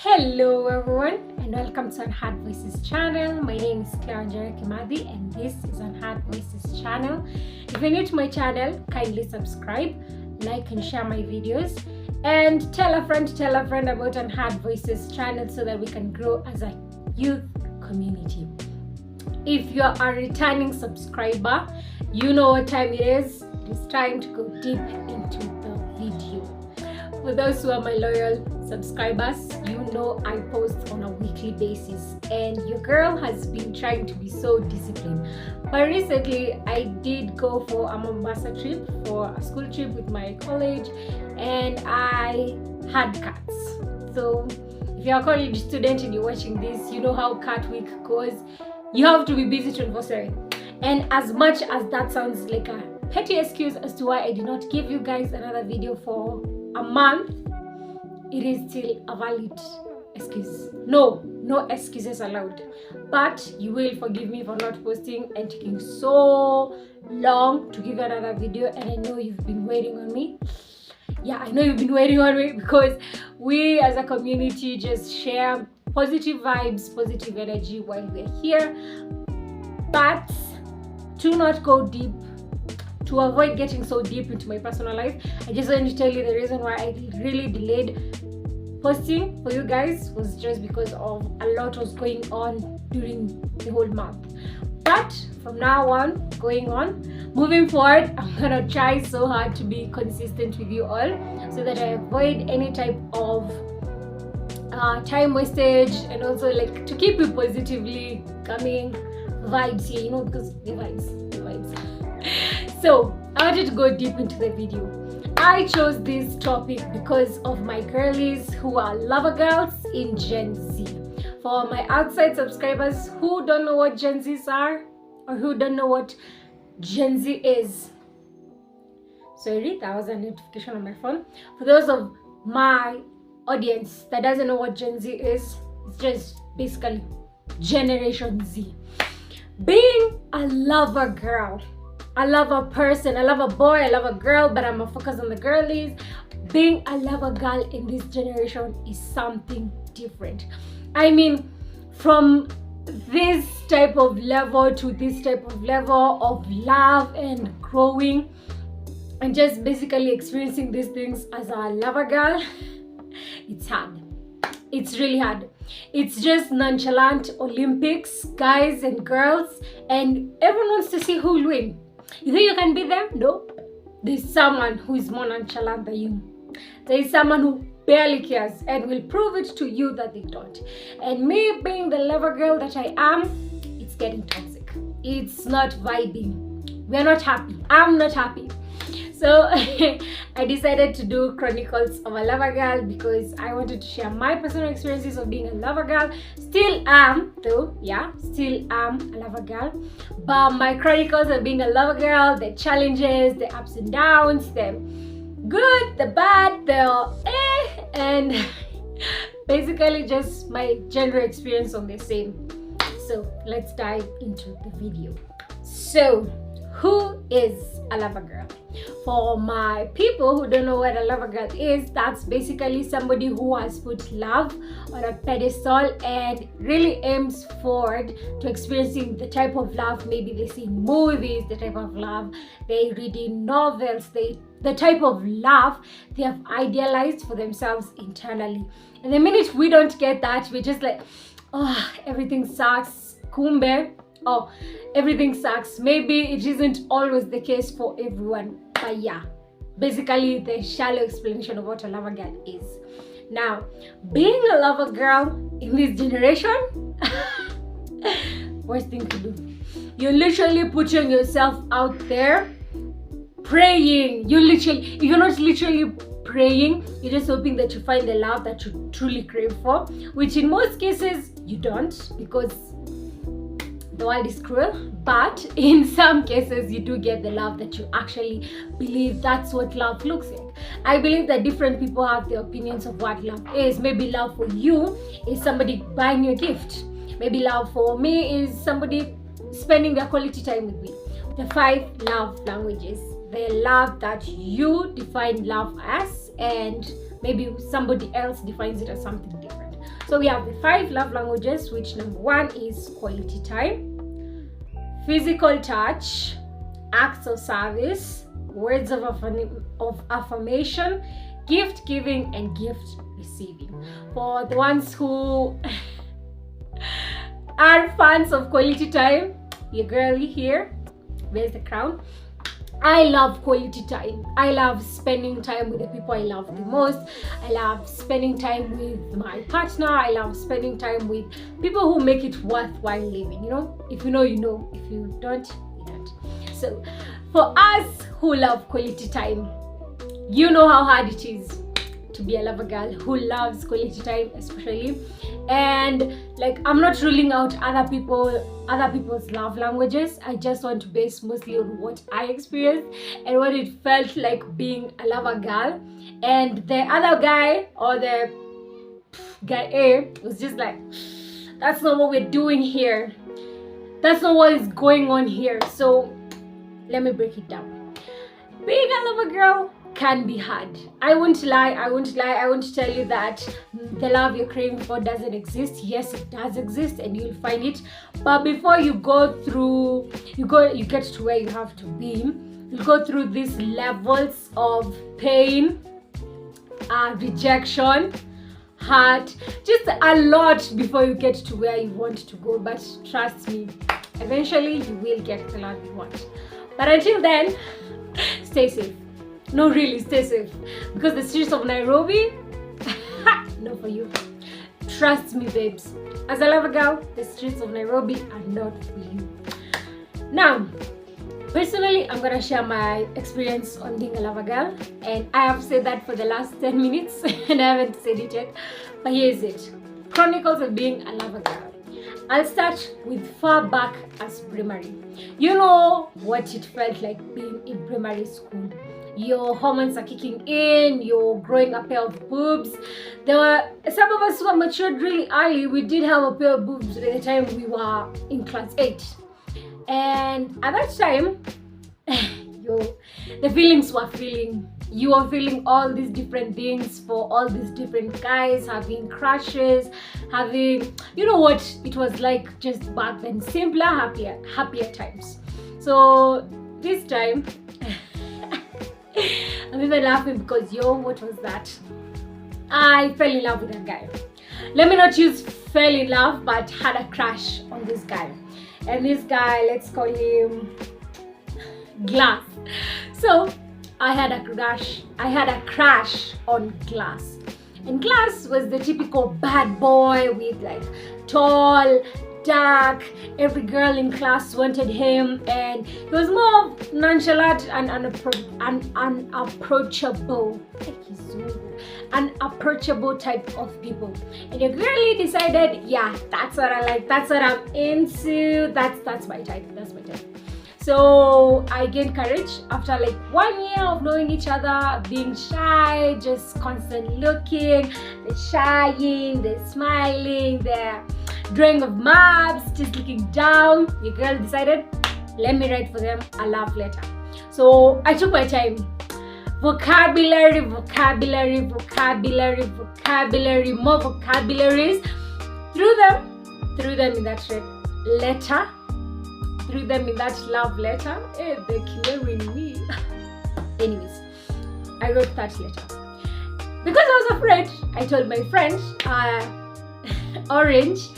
Hello everyone and welcome to Unheard Voices channel. My name is Clara Kimadi and this is Unheard Voices channel. If you're new to my channel, kindly subscribe, like and share my videos, and tell a friend about Unheard Voices channel so that we can grow as a youth community. If you're a returning subscriber, you know what time it is. It's time to go deep into the video. For those who are my loyal subscribers, you know I post on a weekly basis and your girl has been trying to be so disciplined. But recently I did go for a Mombasa trip, for a school trip with my college, and I had cats. So if you're a college student and you're watching this, you know how cat week goes. You have to be busy 24/7. And as much as that sounds like a petty excuse as to why I did not give you guys another video for a month, it is still a valid excuse. No excuses allowed. But you will forgive me for not posting and taking so long to give you another video, and I know you've been waiting on me. Yeah, I know you've been waiting on me because we as a community just share positive vibes, positive energy while we're here. But to not go deep, to avoid getting so deep into my personal life, I just want to tell you the reason why I really delayed posting for you guys was just because of a lot was going on during the whole month. But from now on, moving forward, I'm gonna try so hard to be consistent with you all so that I avoid any type of time wastage, and also like to keep you positively coming vibes here, because the vibes. So I wanted to go deep into the video. I chose this topic because of my girlies who are lover girls in Gen Z. For my outside subscribers who don't know what Gen Zs are or who don't know what Gen Z is, sorry, that was a notification on my phone. For those of my audience that doesn't know what Gen Z is, it's just basically Generation Z. Being a lover girl, I love a person, I love a boy, I love a girl, but I'm gonna focus on the girlies. Being a lover girl in this generation is something different. I mean, from this type of level to this type of level of love and growing and just basically experiencing these things as a lover girl, it's hard. It's really hard. It's just nonchalant Olympics, guys and girls, and everyone wants to see who will win. You think you can beat them? Nope. There's someone who is more nonchalant than you. There is someone who barely cares and will prove it to you that they don't. And me being the lover girl that I am, it's getting toxic. It's not vibing. We're not happy. I'm not happy. So I decided to do Chronicles of a Lover Girl because I wanted to share my personal experiences of being a lover girl. Still am though, yeah, still am a lover girl. But my chronicles of being a lover girl, the challenges, the ups and downs, the good, the bad, the and basically just my general experience on the same. So let's dive into the video. So who is a lover girl? For my people who don't know what a lover girl is, that's basically somebody who has put love on a pedestal and really aims forward to experiencing the type of love maybe they see in movies, the type of love they read in novels, the type of love they have idealized for themselves internally. And the minute we don't get that, we're just like, oh, everything sucks, kumbe. Oh, everything sucks. Maybe it isn't always the case for everyone, but yeah, basically the shallow explanation of what a lover girl is. Now, being a lover girl in this generation, worst thing to do. You're literally putting yourself out there praying. If you're not literally praying, you're just hoping that you find the love that you truly crave for, which in most cases you don't, because the world is cruel. But in some cases you do get the love that you actually believe that's what love looks like. I believe that different people have their opinions of what love is. Maybe love for you is somebody buying you a gift. Maybe love for me is somebody spending their quality time with me. The 5 love languages, the love that you define love as, and maybe somebody else defines it as something different. So we have the 5 love languages, which number 1 is quality time, physical touch, acts of service, words of affirmation, gift giving, and gift receiving. For the ones who are fans of quality time, your girlie here, where's the crown? I love quality time. I love spending time with the people I love the most. I love spending time with my partner. I love spending time with people who make it worthwhile living. You know, if you know, you know. If you don't, you don't. So for us who love quality time, you know how hard it is to be a lover girl who loves quality time, especially. And like, I'm not ruling out other people's love languages. I just want to base mostly on what I experienced and what it felt like being a lover girl. And the other guy, or the guy A, was just like, that's not what we're doing here. That's not what is going on here. So let me break it down. Being a lover girl can be hard. I won't lie. I won't tell you that the love you're craving for doesn't exist. Yes, it does exist, and you'll find it. But before you get to where you have to be, you go through these levels of pain, rejection, hurt, just a lot before you get to where you want to go. But trust me, eventually you will get the love you want. But until then, stay safe. No, really, stay safe, because the streets of Nairobi, not for you. Trust me, babes. As a lover girl, the streets of Nairobi are not for you. Now, personally, I'm gonna share my experience on being a lover girl, and I have said that for the last 10 minutes, and I haven't said it yet. But here's it: Chronicles of being a lover girl. I'll start with far back as primary. You know what it felt like being in primary school. Your hormones are kicking in, you're growing a pair of boobs. There were some of us who were matured really early. We did have a pair of boobs by the time we were in class 8. And at that time, the feelings were feeling. You were feeling all these different things for all these different guys, having crushes, having, you know what it was like just back then, simpler, happier times. So this time, I'm even laughing because what was that? I fell in love with a guy. Let me not use fell in love, but had a crush on this guy. And this guy, let's call him Glass. So I had a crush on Glass. And Glass was the typical bad boy with like tall, dark, every girl in class wanted him, and he was more nonchalant and unapproachable type of people. And your girlie decided, yeah, that's what I like, that's what I'm into, that's my type. So I gained courage after like 1 year of knowing each other, being shy, just constantly looking, the shying, the smiling, the drawing of maps, just looking down. Your girl decided, let me write for them a love letter. So I took my time. Vocabulary, more vocabularies. Threw them in that letter. Threw them in that love letter. Hey, they're killing me. Anyways, I wrote that letter. Because I was afraid, I told my friend, Orange,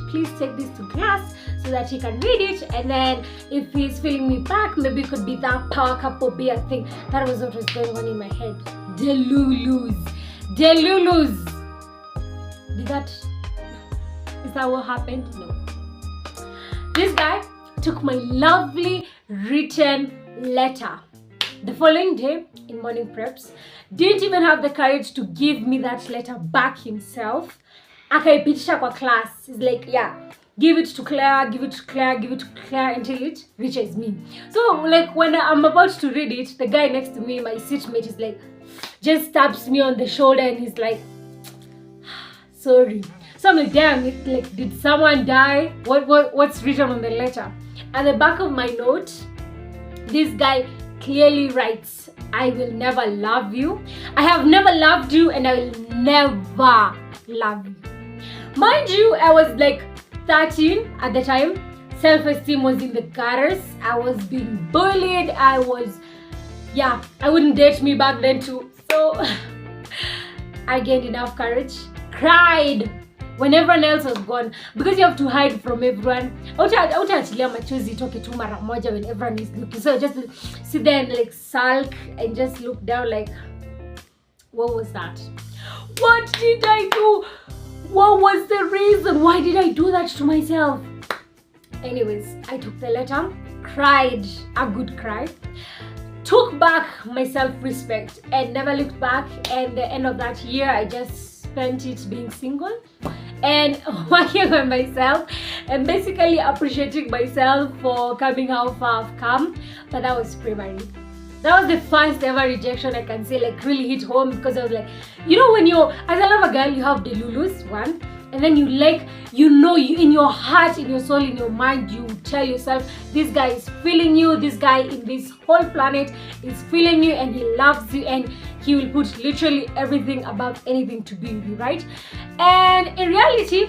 please take this to Glass so that he can read it, and then if he's feeling me back, maybe it could be that power couple beer thing. That was what was going on in my head. Delulus. Is that what happened? No. This guy took my lovely written letter the following day in morning preps, didn't even have the courage to give me that letter back himself. Akaipitisha kwa class. He's like, yeah, give it to Claire until it reaches me. So like when I'm about to read it, the guy next to me, my seatmate, is like, just taps me on the shoulder and he's like, sorry. So I'm like, damn, like, did someone die? What's written on the letter? At the back of my note, this guy clearly writes, I will never love you. I have never loved you, and I will never love you. Mind you, I was like 13 at the time. Self-esteem was in the gutters. I was being bullied. I wouldn't date me back then too. So I gained enough courage, cried when everyone else was gone, because you have to hide from everyone. Hautaachilia machozi itoke tu mara moja when everyone is looking. So I just sit there and like sulk and just look down like, what was that? What did I do? What was the reason? Why did I do that to myself? Anyways, I took the letter, cried a good cry, took back my self-respect and never looked back. And the end of that year, I just spent it being single and working on myself and basically appreciating myself for coming how far I've come. But that was primary. That was the first ever rejection I can say, like really hit home, because I was like, you know, when you're, as a lover girl, you have the Lulus, one, and then you like, you in your heart, in your soul, in your mind, you tell yourself, this guy is feeling you, this guy in this whole planet is feeling you, and he loves you, and he will put literally everything above anything to be with you, right? And in reality,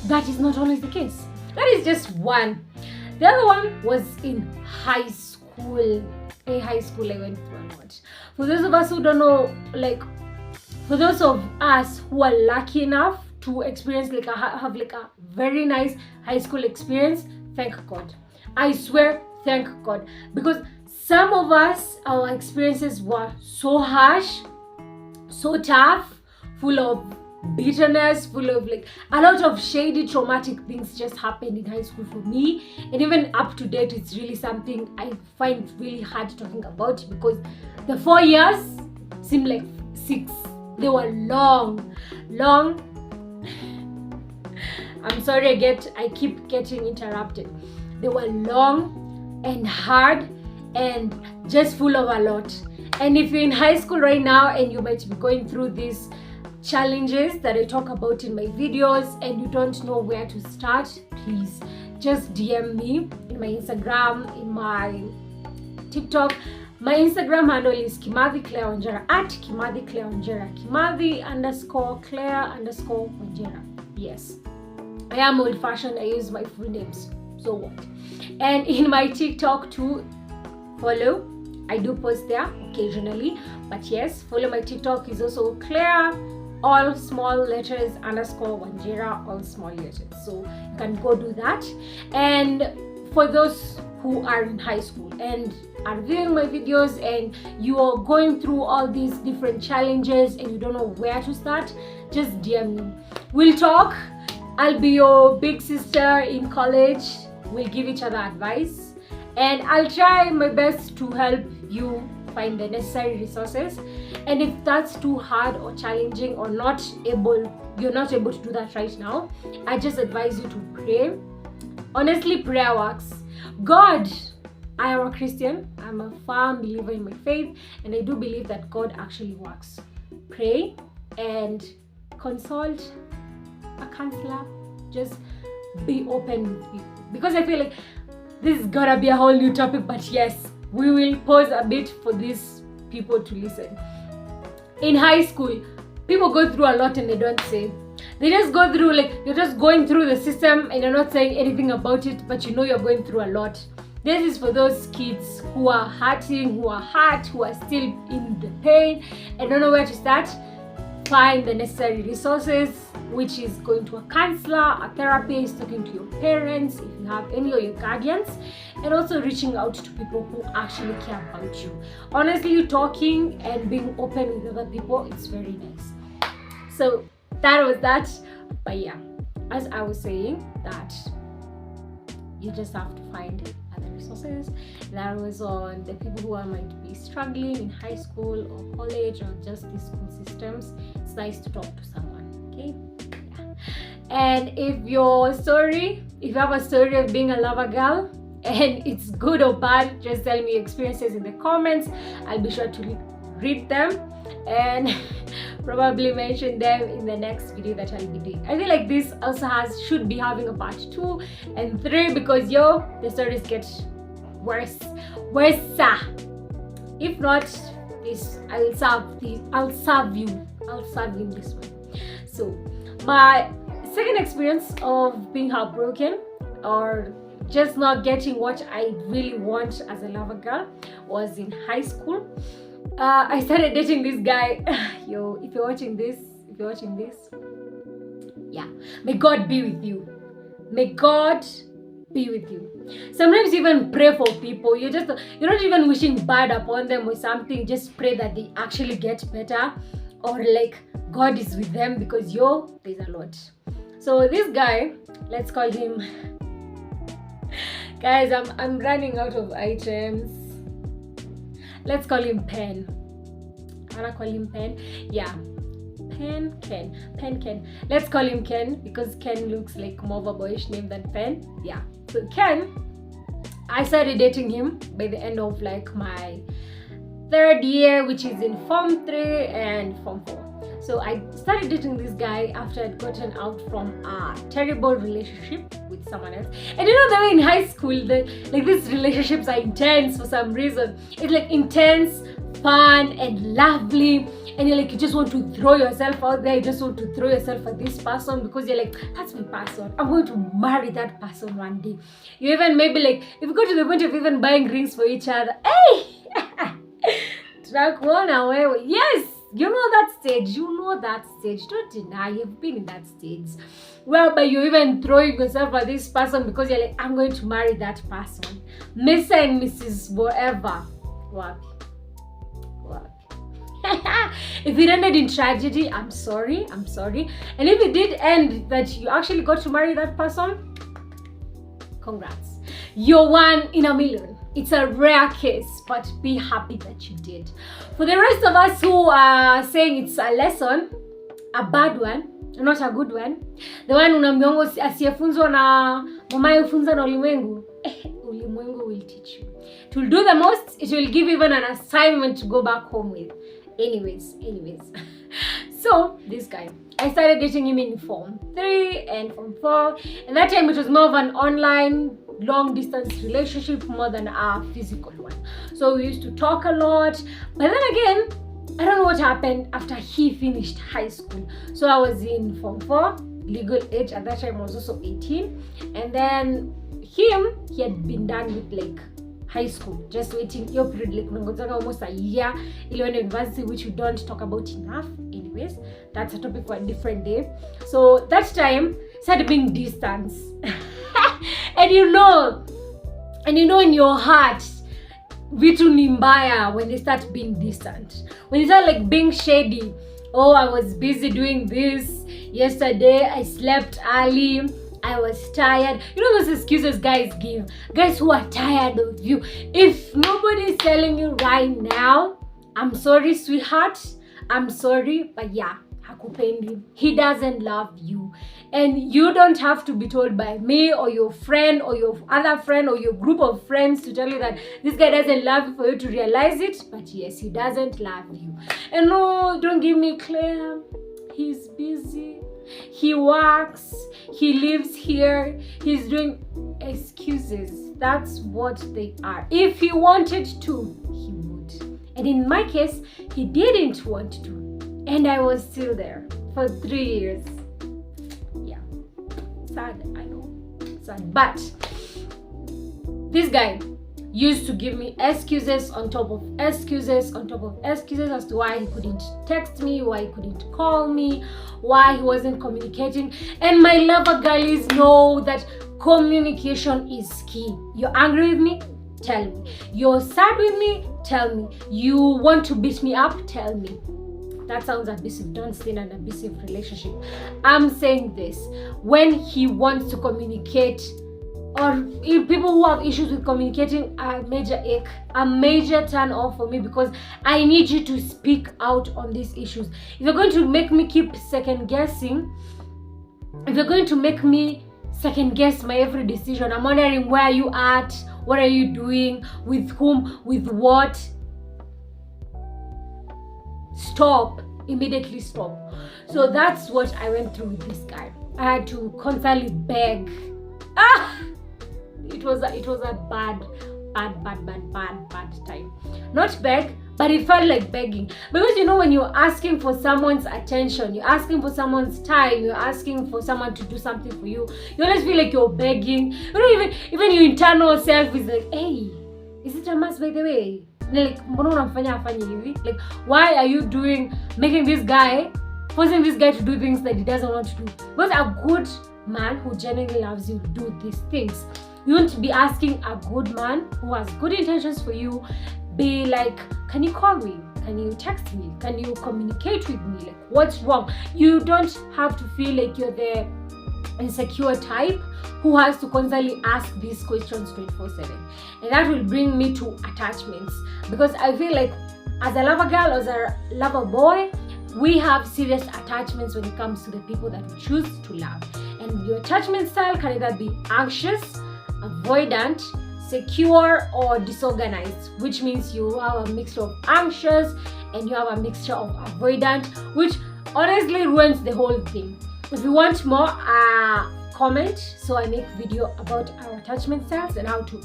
that is not always the case. That is just one. The other one was in high school. In high school, I went through a lot. For those of us who don't know, like, for those of us who are lucky enough to experience, like, have like a very nice high school experience, thank God. I swear, thank God. Because some of us, our experiences were so harsh, so tough, full of bitterness, full of like a lot of shady, traumatic things just happened in high school for me. And even up to date, it's really something I find really hard talking about, because the 4 years seemed like 6. They were long. I'm sorry, I keep getting interrupted. They were long and hard and just full of a lot. And if you're in high school right now and you might be going through these challenges that I talk about in my videos and you don't know where to start, please just DM me in my Instagram, in my TikTok. My Instagram handle is Kimathi Claire Wanjera, at Kimathi Claire Wanjera, Kimathi_Claire_Wanjera. Yes, I am old fashioned, I use my full names, so what? And in my TikTok too, follow. I do post there occasionally, but yes, follow my TikTok is also Claire, all small letters, _Wanjera, all small letters. So you can go do that. And for those who are in high school and are viewing my videos and you are going through all these different challenges and you don't know where to start, just DM me. We'll talk. I'll be your big sister in college. We'll give each other advice, and I'll try my best to help you find the necessary resources. And if that's too hard or challenging or you're not able to do that right now, I just advise you to pray. Honestly, prayer works. God, I am a Christian. I'm a firm believer in my faith, and I do believe that God actually works. Pray and consult a counselor. Just be open with people, because I feel like this is gonna be a whole new topic, but yes, we will pause a bit for these people to listen. In high school, people go through a lot and they don't say. They just go through, like, you're just going through the system and you're not saying anything about it, but you know you're going through a lot. This is for those kids who are hurting, who are hurt, who are still in the pain and don't know where to start. Find the necessary resources, which is going to a counselor, a therapist, talking to your parents if you have any, or your guardians, and also reaching out to people who actually care about you. Honestly, talking and being open with other people, it's very nice. So that was that. But yeah, as I was saying, that you just have to find other resources. That was on the people who might be struggling in high school or college or just the school systems. It's nice to talk to someone, okay? Yeah. And if you have a story of being a lover girl and it's good or bad, just tell me your experiences in the comments. I'll be sure to read them and probably mention them in the next video that I'll be doing. I feel like this also should be having a part 2 and 3, because the stories get worse. If not, please, I'll serve you in this one. So my second experience of being heartbroken or just not getting what I really want as a lover girl was in high school. I started dating this guy. Yo, if you're watching this, yeah, may God be with you. May God be with you. Sometimes you even pray for people. You're not even wishing bad upon them or something. Just pray that they actually get better, or like God is with them, because there's a lot. So this guy, let's call him. Guys, I'm running out of items. Let's call him Pen. I wanna call him Pen. Yeah. Ken. Let's call him Ken because Ken looks like more of a boyish name than Pen. Yeah. So Ken, I started dating him by the end of like my third year, which is in Form 3 and Form 4. So I started dating this guy after I'd gotten out from a terrible relationship with someone else. And you know the way in high school that like these relationships are intense for some reason. It's like intense, fun and lovely, and you're like, you just want to throw yourself out there. You just want to throw yourself for this person because you're like, that's my person. I'm going to marry that person one day. You even maybe like, if you go to the point of even buying rings for each other, hey, yes. You know that stage. Don't deny you've been in that stage. Whereby you're even throwing yourself at this person because you're like, I'm going to marry that person. Mr. and Mrs. Whatever. What? If it ended in tragedy, I'm sorry. And if it did end that you actually got to marry that person, congrats. You're one in a million. It's a rare case, but be happy that you did. For the rest of us who are saying it's a lesson, a bad one, not a good one, the one unamiongo asiyefunzwa na mamaye ufunza na ulimwengu, ulimwengu will teach you. It will do the most. It will give even an assignment to go back home with. Anyways. So this guy, I started dating him in Form 3 and Form 4. And that time it was more of an online long distance relationship more than a physical one. So we used to talk a lot. But then again, I don't know what happened after he finished high school. So I was in Form 4, legal age at that time I was also 18. And then he had been done with like high school, just waiting your period like almost a year, university, which we don't talk about enough. Anyways, that's a topic for a different day. So that time started being distance. and you know in your heart, vitu ni mbaya when they start being distant. When they start like being shady. Oh, I was busy doing this. Yesterday I slept early. I was tired. You know those excuses guys give. Guys who are tired of you. If nobody is telling you right now, I'm sorry, sweetheart. I'm sorry, but yeah, hakupendi. He doesn't love you. And you don't have to be told by me or your friend or your other friend or your group of friends to tell you that this guy doesn't love you for you to realize it. But yes, he doesn't love you. And no, don't give me Claire. He's busy. He works. He lives here. He's doing excuses. That's what they are. If he wanted to, he would. And in my case, he didn't want to. And I was still there for 3 years. Yeah. Sad, I know. Sad. But this guy used to give me excuses on top of excuses on top of excuses as to why he couldn't text me, why he couldn't call me, why he wasn't communicating. And my lover girlies know that communication is key. You're angry with me? Tell me. You're sad with me? Tell me. You want to beat me up? Tell me. That sounds abusive. Don't stay in an abusive relationship. I'm saying this. When he wants to communicate, or if people who have issues with communicating, a major ache, a major turn off for me, because I need you to speak out on these issues. If you're going to make me keep second guessing, if you're going to make me second guess my every decision, I'm wondering where you at, what are you doing, with whom, with what, stop, immediately stop. So that's what I went through with this guy. I had to constantly beg. It was a bad time. Not beg, but it felt like begging. Because you know, when you're asking for someone's attention, you're asking for someone's time, you're asking for someone to do something for you, you always feel like you're begging. You know, even your internal self is like, hey, is it a must, by the way? Like, like, why are you forcing this guy to do things that he doesn't want to do? Because a good man who genuinely loves you will do these things. You won't be asking a good man who has good intentions for you, be like, can you call me? Can you text me? Can you communicate with me? Like, what's wrong? You don't have to feel like you're the insecure type who has to constantly ask these questions 24/7. And that will bring me to attachments, because I feel like as a lover girl, as a lover boy, we have serious attachments when it comes to the people that we choose to love. And your attachment style can either be anxious, avoidant, secure, or disorganized, which means you have a mixture of anxious and you have a mixture of avoidant, which honestly ruins the whole thing. If you want more, comment, so I make video about our attachment styles and how to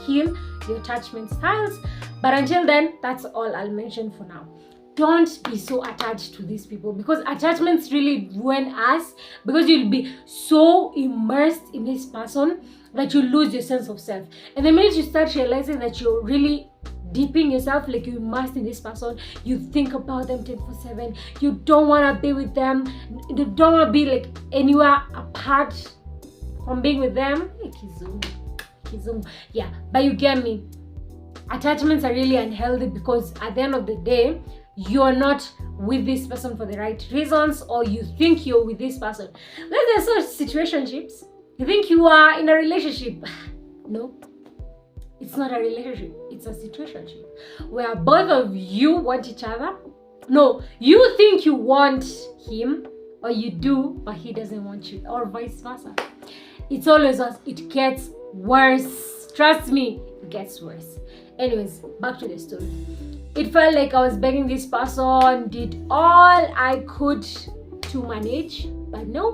heal your attachment styles. But until then, that's all I'll mention for now. Don't be so attached to these people, because attachments really ruin us, because you'll be so immersed in this person that you lose your sense of self. And the minute you start realizing that you're really deeping yourself, like you're immersed in this person, you think about them 24/7, you don't want to be with them, you don't want to be like anywhere apart from being with them. Kizungu. Yeah, but you get me. Attachments are really unhealthy, because at the end of the day, you're not with this person for the right reasons, or you think you're with this person. There's such situationships. You think you are in a relationship. No, it's not a relationship. It's a situationship where both of you want each other. No, you think you want him, or you do, but he doesn't want you, or vice versa. It's always us. It gets worse. Trust me, it gets worse. Anyways, back to the story. It felt like I was begging this person, did all I could to manage, but no.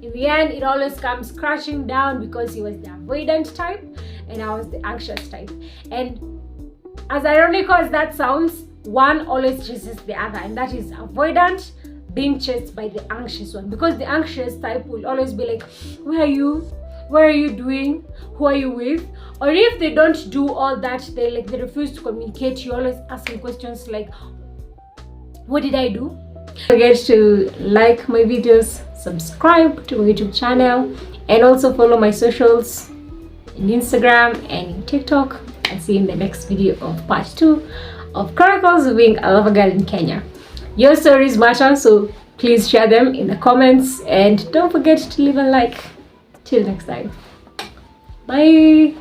In the end, it always comes crashing down, because he was the avoidant type and I was the anxious type. And as ironical as that sounds, one always chases the other, and that is avoidant being chased by the anxious one, because the anxious type will always be like, where are you? What are you doing? Who are you with? Or if they don't do all that, they refuse to communicate, you always asking questions like, what did I do? Don't forget to like my videos, subscribe to my YouTube channel, and also follow my socials in Instagram and in TikTok. I'll see you in the next video of part 2 of Chronicles of Being a Lover Girl in Kenya. Your stories matter, so please share them in the comments, and don't forget to leave a like. Till next time. Bye.